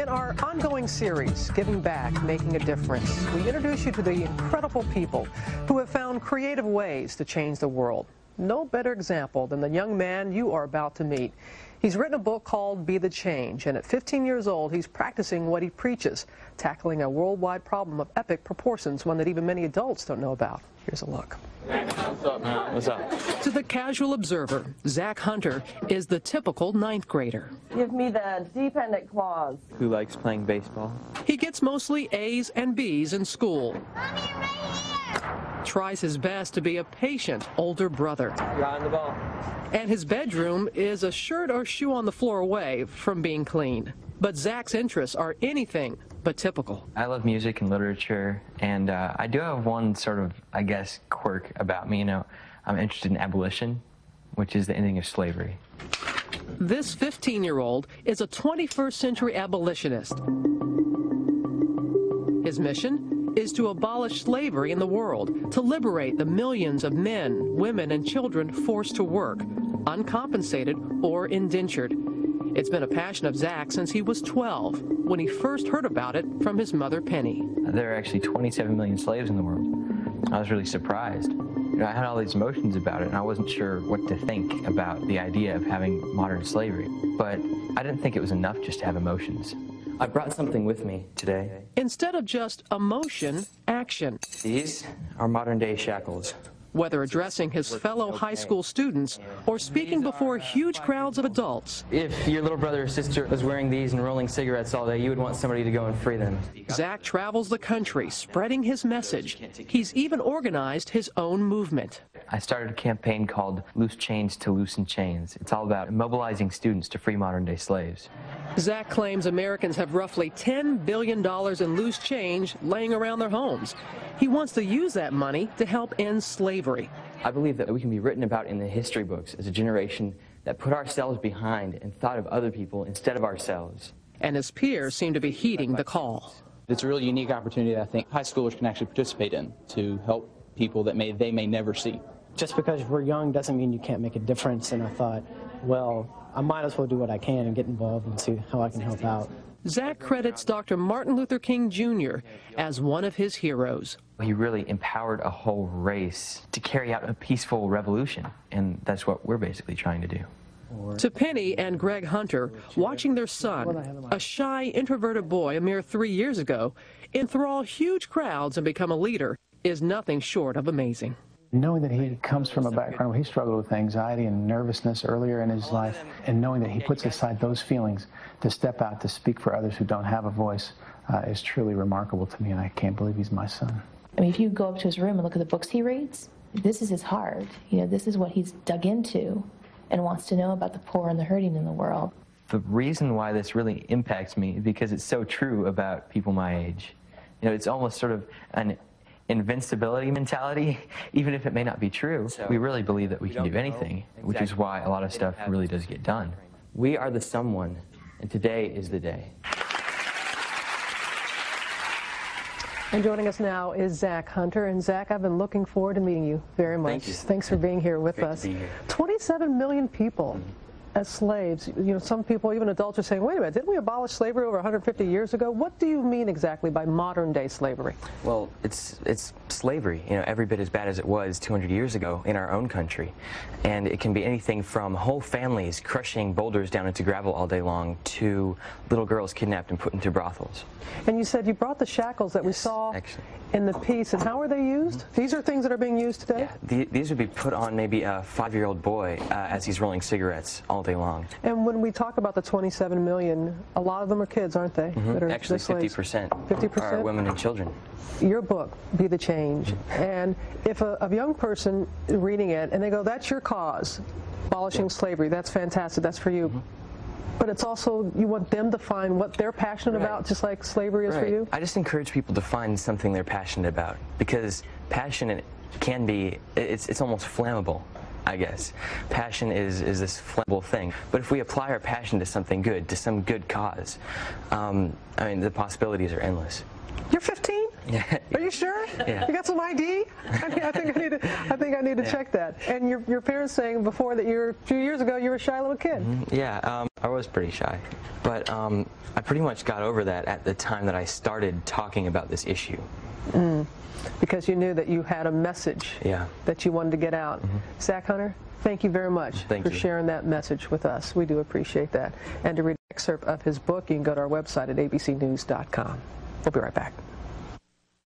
In our ongoing series, Giving Back, Making a Difference, we introduce you to the incredible people who have found creative ways to change the world. No better example than the young man you are about to meet. He's written a book called Be the Change, and at 15 years old, he's practicing what he preaches, tackling a worldwide problem of epic proportions, one that even many adults don't know about. Here's a look. What's up, man? What's up? To the casual observer, Zach Hunter is the typical ninth grader. Give me the dependent clause. Who likes playing baseball? He gets mostly A's and B's in school. Mommy, right here. Tries his best to be a patient older brother. You're on the ball. And his bedroom is a shirt or shoe on the floor away from being clean. But Zach's interests are anything but typical. I love music and literature, and I do have one sort of, I guess, quirk about me. You know, I'm interested in abolition, which is the ending of slavery. This 15-year-old is a 21st century abolitionist. His mission is to abolish slavery in the world, to liberate the millions of men, women, and children forced to work, uncompensated or indentured. It's been a passion of Zach since he was 12, when he first heard about it from his mother, Penny. There are actually 27 million slaves in the world. I was really surprised. You know, I had all these emotions about it, and I wasn't sure what to think about the idea of having modern slavery. But I didn't think it was enough just to have emotions. I brought something with me today. Instead of just emotion, action. These are modern-day shackles. Whether addressing his fellow high school students or speaking before huge crowds of adults. If your little brother or sister was wearing these and rolling cigarettes all day, you would want somebody to go and free them. Zach travels the country spreading his message. He's even organized his own movement. I started a campaign called Loose Chains to Loosen Chains. It's all about mobilizing students to free modern-day slaves. Zach claims Americans have roughly $10 billion in loose change laying around their homes. He wants to use that money to help end slavery. I believe that we can be written about in the history books as a generation that put ourselves behind and thought of other people instead of ourselves. And his peers seem to be heeding the call. It's a really unique opportunity that I think high schoolers can actually participate in to help people that they may never see. Just because we're young doesn't mean you can't make a difference, and I thought, well, I might as well do what I can and get involved and see how I can help out. Zach credits Dr. Martin Luther King Jr. as one of his heroes. He really empowered a whole race to carry out a peaceful revolution, and that's what we're basically trying to do. To Penny and Greg Hunter, watching their son, a shy, introverted boy a mere 3 years ago, enthrall huge crowds and become a leader is nothing short of amazing. Knowing that he comes from a background where he struggled with anxiety and nervousness earlier in his life, and knowing that he puts aside those feelings to step out to speak for others who don't have a voice is truly remarkable to me, and I can't believe he's my son. I mean, if you go up to his room and look at the books he reads, this is his heart. You know, this is what he's dug into and wants to know about the poor and the hurting in the world. The reason why this really impacts me is because it's so true about people my age. You know, it's almost sort of an invincibility mentality, even if it may not be true. We really believe that we can do anything, which is why a lot of stuff really does get done. We are the someone, and today is the day. And joining us now is Zach Hunter. And Zach, I've been looking forward to meeting you very much. Thank you. Thanks for being here with us. 27 million people as slaves. You know, some people, even adults, are saying, wait a minute, didn't we abolish slavery over 150 years ago? What do you mean exactly by modern-day slavery? Well, it's slavery, you know, every bit as bad as it was 200 years ago in our own country. And it can be anything from whole families crushing boulders down into gravel all day long to little girls kidnapped and put into brothels. And you said you brought the shackles that we saw in the piece, and how are they used? These are things that are being used today? Yeah, these would be put on maybe a 5-year-old boy as he's rolling cigarettes all day long. And when we talk about the 27 million, a lot of them are kids, aren't they? That are Actually, 50% are women and children. Your book, Be the Change, and if a young person reading it and they go, that's your cause, abolishing slavery, that's fantastic, that's for you. But it's also, you want them to find what they're passionate about, just like slavery is for you? I just encourage people to find something they're passionate about, because passion can be, it's almost flammable, I guess. Passion is this flammable thing. But if we apply our passion to something good, to some good cause, I mean, the possibilities are endless. You're 15? Are you sure? Yeah. You got some ID? I think I need to check that. And your parents saying before that a few years ago you were a shy little kid. Yeah, I was pretty shy, but I pretty much got over that at the time that I started talking about this issue. Because you knew that you had a message that you wanted to get out. Zach Hunter, thank you very much for sharing that message with us. We do appreciate that. And to read an excerpt of his book, you can go to our website at abcnews.com. We'll be right back.